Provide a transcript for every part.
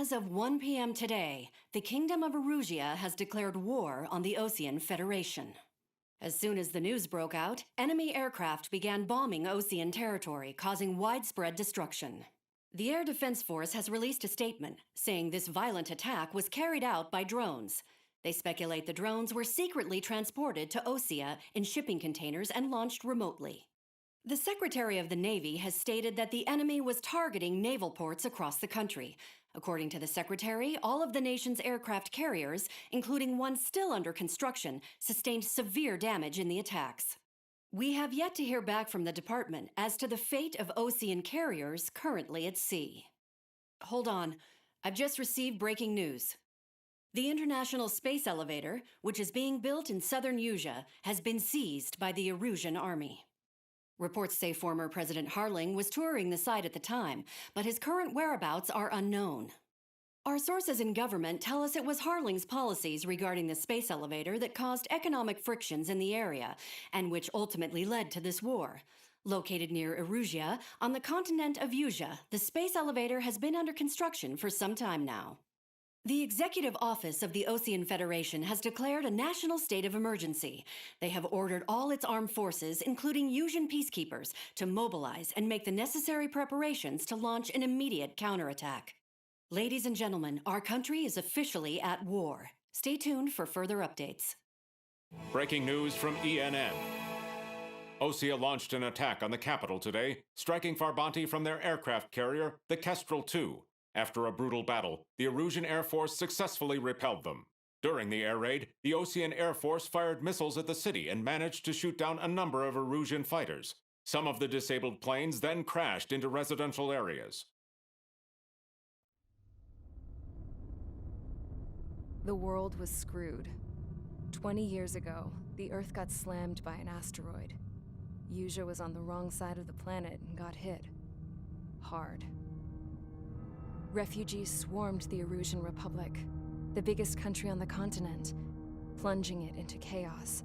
As of 1 p.m. today, the Kingdom of Erusia has declared war on the Osean Federation. As soon as the news broke out, enemy aircraft began bombing Osean territory, causing widespread destruction. The Air Defense Force has released a statement saying this violent attack was carried out by drones. They speculate the drones were secretly transported to Osea in shipping containers and launched remotely. The Secretary of the Navy has stated that the enemy was targeting naval ports across the country. According to the Secretary, all of the nation's aircraft carriers, including one still under construction, sustained severe damage in the attacks. We have yet to hear back from the department as to the fate of Osean carriers currently at sea. Hold on, I've just received breaking news. The International Space Elevator, which is being built in southern Usea, has been seized by the Erusian army. Reports say former President Harling was touring the site at the time, but his current whereabouts are unknown. Our sources in government tell us it was Harling's policies regarding the space elevator that caused economic frictions in the area, and which ultimately led to this war. Located near Erusia, on the continent of Usea, the space elevator has been under construction for some time now. The Executive Office of the Osean Federation has declared a national state of emergency. They have ordered all its armed forces, including Usian peacekeepers, to mobilize and make the necessary preparations to launch an immediate counterattack. Ladies and gentlemen, our country is officially at war. Stay tuned for further updates. Breaking news from ENN. Osea launched an attack on the capital today, striking Farbanti from their aircraft carrier, the Kestrel II. After a brutal battle, the Erusian Air Force successfully repelled them. During the air raid, the Osean Air Force fired missiles at the city and managed to shoot down a number of Erusian fighters. Some of the disabled planes then crashed into residential areas. The world was screwed. 20 years ago, the Earth got slammed by an asteroid. Usea was on the wrong side of the planet and got hit. Hard. Refugees swarmed the Erusian Republic, the biggest country on the continent, plunging it into chaos.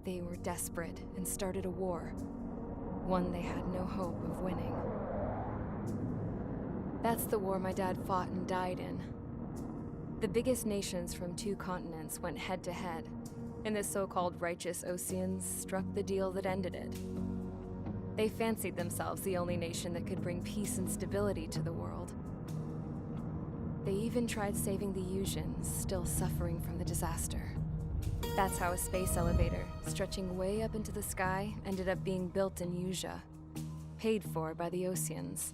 They were desperate and started a war, one they had no hope of winning. That's the war my dad fought and died in. The biggest nations from 2 continents went head-to-head, and the so-called righteous Oseans struck the deal that ended it. They fancied themselves the only nation that could bring peace and stability to the world. They even tried saving the Usians, still suffering from the disaster. That's how a space elevator, stretching way up into the sky, ended up being built in Usea, paid for by the Oseans.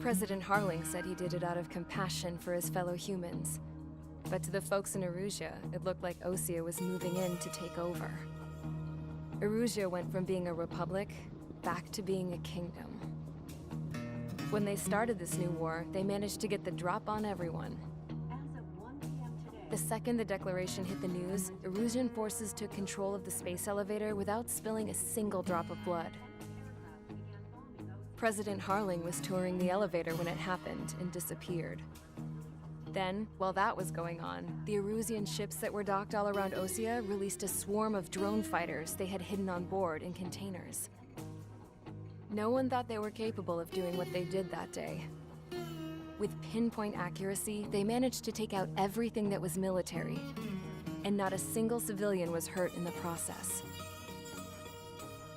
President Harling said he did it out of compassion for his fellow humans. But to the folks in Erusia, it looked like Osea was moving in to take over. Erusia went from being a republic back to being a kingdom. When they started this new war, they managed to get the drop on everyone. As of 1 p.m. today, The second the declaration hit the news, Erusian forces took control of the space elevator without spilling a single drop of blood. President Harling was touring the elevator when it happened and disappeared. Then, while that was going on, the Erusian ships that were docked all around Osea released a swarm of drone fighters they had hidden on board in containers. No one thought they were capable of doing what they did that day. With pinpoint accuracy, they managed to take out everything that was military, and not a single civilian was hurt in the process.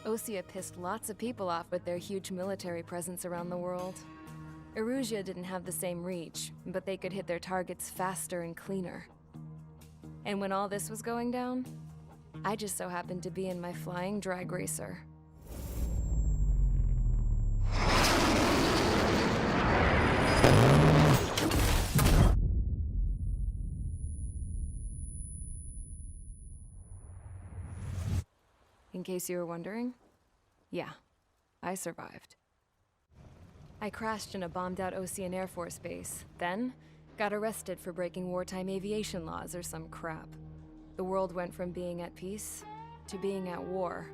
Osea pissed lots of people off with their huge military presence around the world. Erusia didn't have the same reach, but they could hit their targets faster and cleaner. And when all this was going down, I just so happened to be in my flying drag racer. In case you were wondering, yeah, I survived. I crashed in a bombed-out Osean Air Force base, then got arrested for breaking wartime aviation laws or some crap. The world went from being at peace to being at war,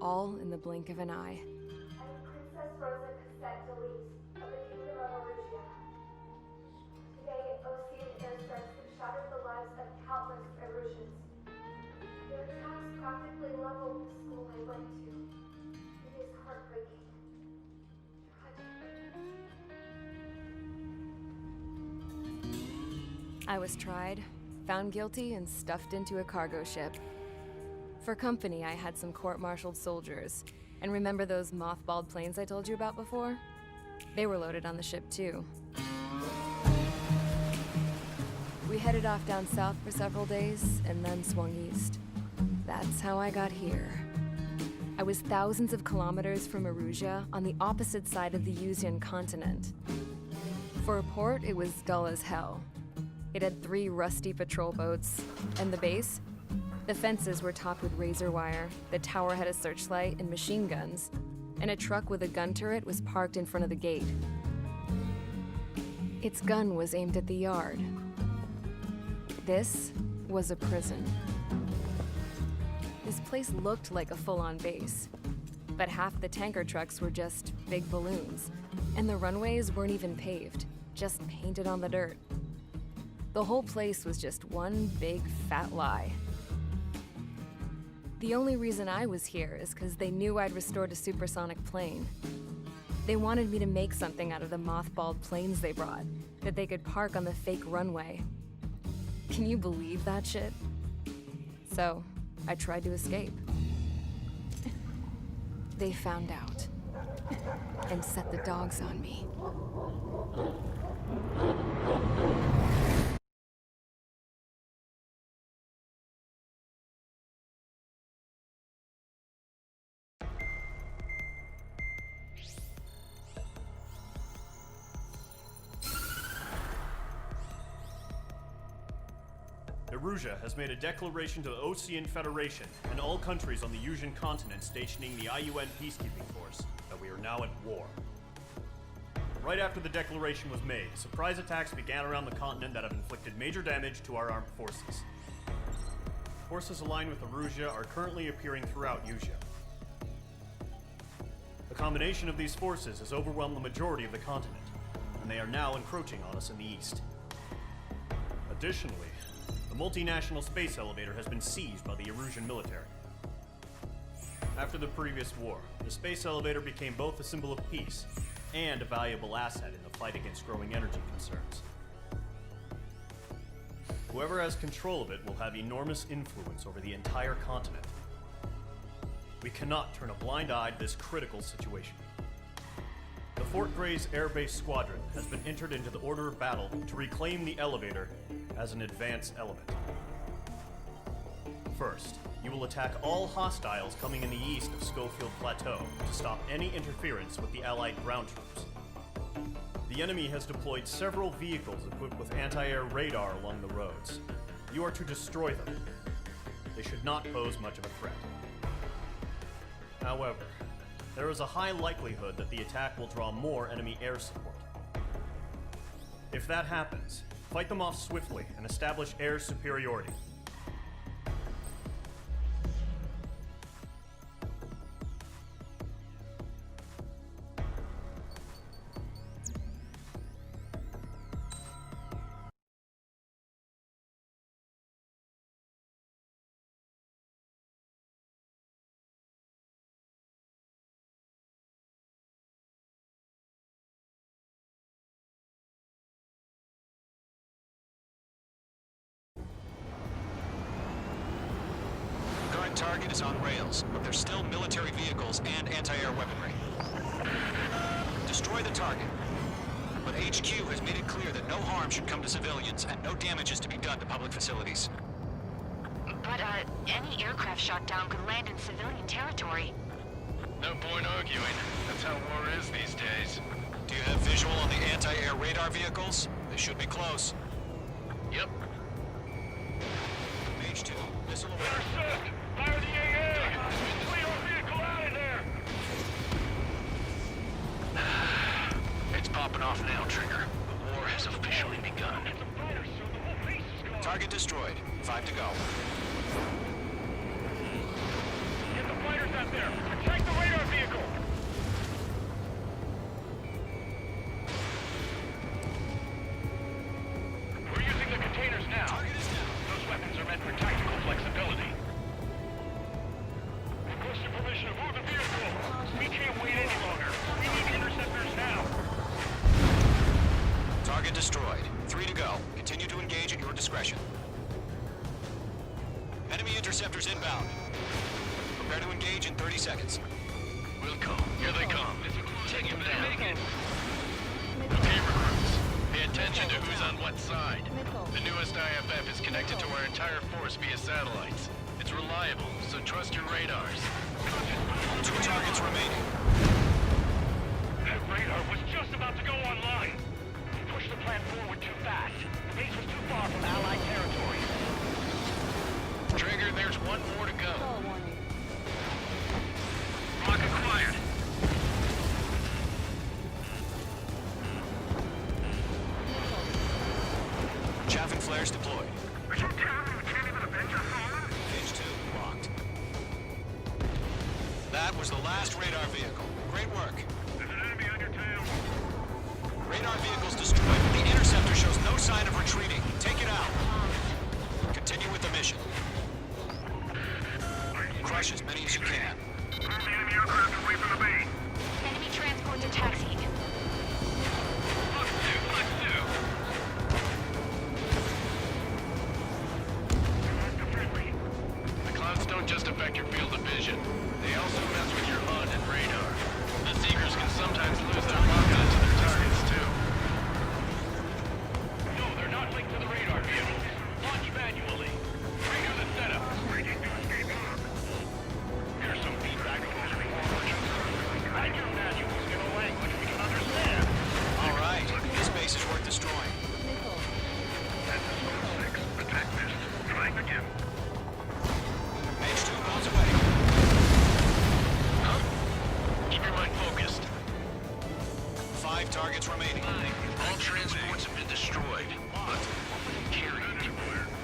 all in the blink of an eye. I am Princess Rosa Cassette Delise of the Kingdom of Erusia. Today, Osean airstrikes have shattered the lives of countless Erusians. Their attacks practically leveled the school I went to. It is heartbreaking. Tragic. I was tried, found guilty, and stuffed into a cargo ship. For company, I had some court-martialed soldiers. And remember those mothballed planes I told you about before? They were loaded on the ship, too. We headed off down south for several days, and then swung east. That's how I got here. I was thousands of kilometers from Erusia, on the opposite side of the Mision continent. For a port, it was dull as hell. It had 3 rusty patrol boats, and the base? The fences were topped with razor wire, the tower had a searchlight and machine guns, and a truck with a gun turret was parked in front of the gate. Its gun was aimed at the yard. This was a prison. This place looked like a full-on base, but half the tanker trucks were just big balloons, and the runways weren't even paved, just painted on the dirt. The whole place was just one big fat lie. The only reason I was here is because they knew I'd restored a supersonic plane. They wanted me to make something out of the mothballed planes they brought, that they could park on the fake runway. Can you believe that shit? So, I tried to escape. They found out, and set the dogs on me. Erusia has made a declaration to the Ocean Federation and all countries on the Mision continent stationing the IUN peacekeeping force that we are now at war. Right after the declaration was made, surprise attacks began around the continent that have inflicted major damage to our armed forces. Forces aligned with Erusia are currently appearing throughout Erusia. The combination of these forces has overwhelmed the majority of the continent, and they are now encroaching on us in the east. Additionally, the multinational space elevator has been seized by the Erusian military. After the previous war, the space elevator became both a symbol of peace and a valuable asset in the fight against growing energy concerns. Whoever has control of it will have enormous influence over the entire continent. We cannot turn a blind eye to this critical situation. The Fort Gray's Air Base Squadron has been entered into the order of battle to reclaim the elevator as an advance element. First, you will attack all hostiles coming in the east of Schofield Plateau to stop any interference with the Allied ground troops. The enemy has deployed several vehicles equipped with anti-air radar along the roads. You are to destroy them. They should not pose much of a threat. However, there is a high likelihood that the attack will draw more enemy air support. If that happens, fight them off swiftly and establish air superiority. Target is on rails, but there's still military vehicles and anti-air weaponry. Destroy the target. But HQ has made it clear that no harm should come to civilians and no damage is to be done to public facilities. But, any aircraft shot down could land in civilian territory. No point arguing. That's how war is these days. Do you have visual on the anti-air radar vehicles? They should be close. Yep. Page 2, missile alert. Intercept! Fire the AA! Clear our vehicle out of there! It's popping off now, Trigger. The war has officially begun. It's a fighter, so the whole base is gone. Target destroyed. 5 to go. Get the fighters out there! Attack the radar vehicle! We're using the containers now. Target is down. Those weapons are meant for tactical flexibility. Requesting permission to move the vehicle. We can't wait any longer. We need interceptors now. Target destroyed. 3 to go. go. Continue to engage at your discretion. Enemy interceptors inbound. Prepare to engage in 30 seconds. We'll go. Here they come. Take them down. Okay, recruits. Pay attention to who's on what side. The newest IFF is connected to our entire force via satellites. It's reliable, so trust your radars. 2 targets remaining. That radar was just about to go online. We pushed the plan forward too fast. The base was too far from Allied territory. Trigger, there's one more to go. Lock acquired. Chaff and flares deployed. Are you telling me we can't even avenge our fallen? Page 2 locked. That was the last radar vehicle. Great work. There's an enemy on your tail. Radar vehicles destroyed. The interceptor shows no sign of retreating. Take it out. Continue with the mission. Crush as many as you can. Move the enemy aircraft away from the base. Enemy transports are taxiing. Let's do. The clouds don't just affect your field of vision. They also mess with your HUD and radar. The Seekers can sometimes lose their lock-on to their targets, too. No, they're not linked to the radar vehicle. Launch manually. Trigger the setup. Ready to escape lock. Here's some feedback from this forward. Add your manuals in a language we can understand. All right. This base is worth destroying. That's a Zone 6. Attack missed. Trying again. Page 2 goes away. Huh? Keep your mind focused. 5 targets remaining. All transports have been destroyed. But, carry.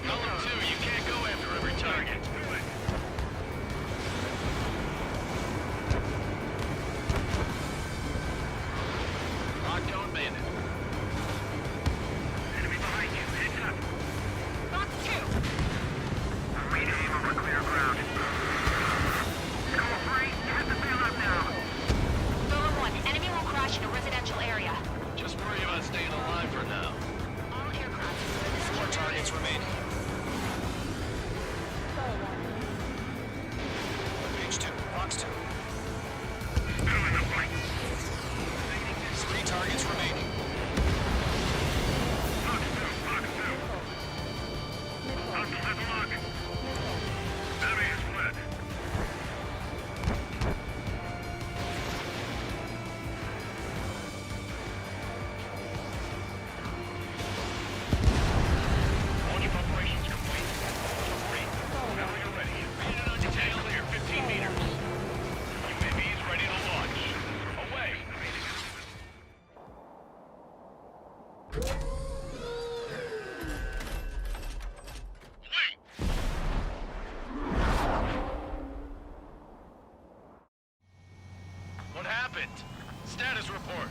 Column 2, you can't go after every target. Lockdown bandit. Enemy behind you. Heads up. Box 2. Rename over clear ground. Score 3. Hit the bailout now. Solo 1, enemy will crash in a residential area. Just worry about staying alive for now. All aircraft service 4 targets remaining. Page 2, box 2. Still in the fight. 3 targets remaining. Box 2. Box 2. Hostiles at the lock. Enemy has fled. Launch operations complete. Now you're ready. Unit on detail clear 15 meters. UAVs ready to launch. Away. What happened? Status report.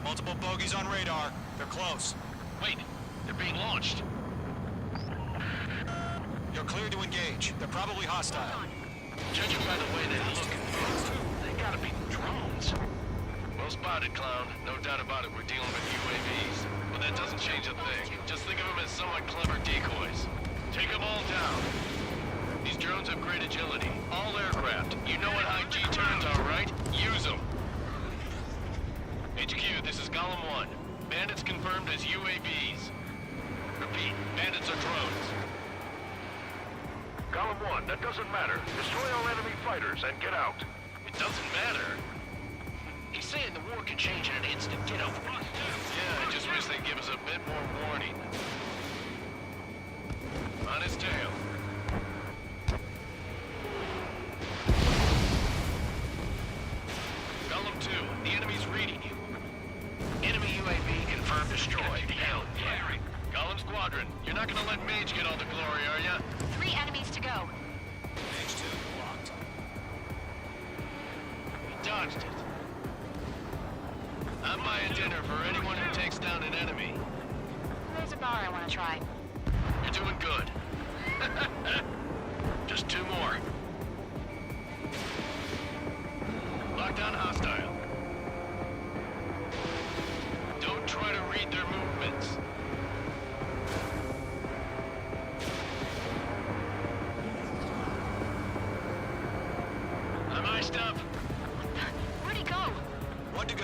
Multiple bogies on radar. They're close. Wait, they're being launched. You're cleared to engage. They're probably hostile. Judging by the way they look and feel, they gotta be drones. Well spotted, Clown. No doubt about it, we're dealing with UAVs. But that doesn't change a thing. Just think of them as somewhat clever decoys. Take them all down. These drones have great agility. All aircraft. You know what high G turns are, right? Use them. HQ, this is Column 1. Bandits confirmed as UAVs. Repeat, bandits are drones. Column 1, that doesn't matter. Destroy all enemy fighters and get out. It doesn't matter. He's saying the war can change in an instant. Get over it. Yeah, I just wish they'd give us a bit more warning. On his tail. Column 2, the enemy's reading you. Enemy UAV confirmed destroyed. Hell, yeah. Column Squadron, you're not gonna let Mage get all the glory, are ya? 3 enemies to go. Page 2 locked. We dodged it. I'm buying dinner for anyone who takes down an enemy. There's a bar I want to try. You're doing good. Just 2 more. Lockdown hostile. Don't try to read their movements.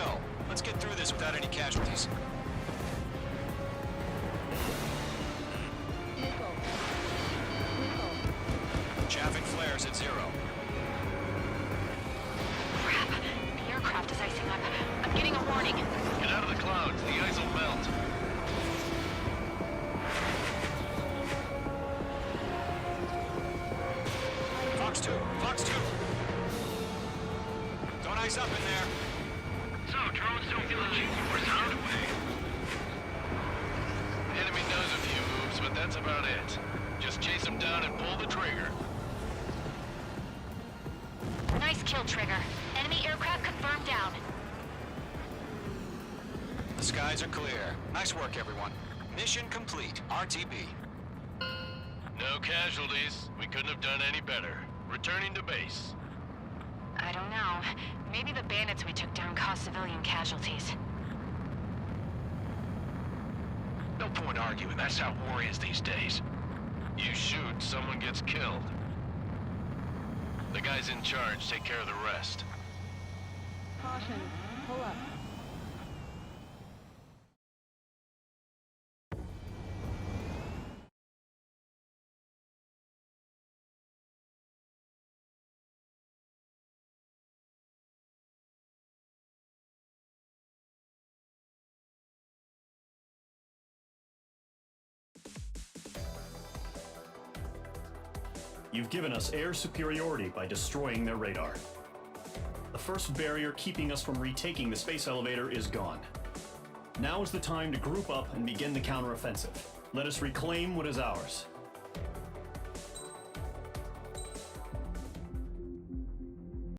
go. Let's get through this without any casualties. Chaffing flares at 0. Crap. The aircraft is icing up. I'm getting a warning. Get out of the clouds. The ice will melt. Fox 2. Fox 2. Don't ice up in there. So, drones don't feel the G-force, huh? The enemy knows a few moves, but that's about it. Just chase them down and pull the trigger. Nice kill, Trigger. Enemy aircraft confirmed down. The skies are clear. Nice work, everyone. Mission complete. RTB. No casualties. We couldn't have done any better. Returning to base. I don't know. Maybe the bandits we took down caused civilian casualties. No point arguing. That's how war is these days. You shoot, someone gets killed. The guys in charge take care of the rest. Caution. Pull up. You've given us air superiority by destroying their radar. The first barrier keeping us from retaking the space elevator is gone. Now is the time to group up and begin the counteroffensive. Let us reclaim what is ours.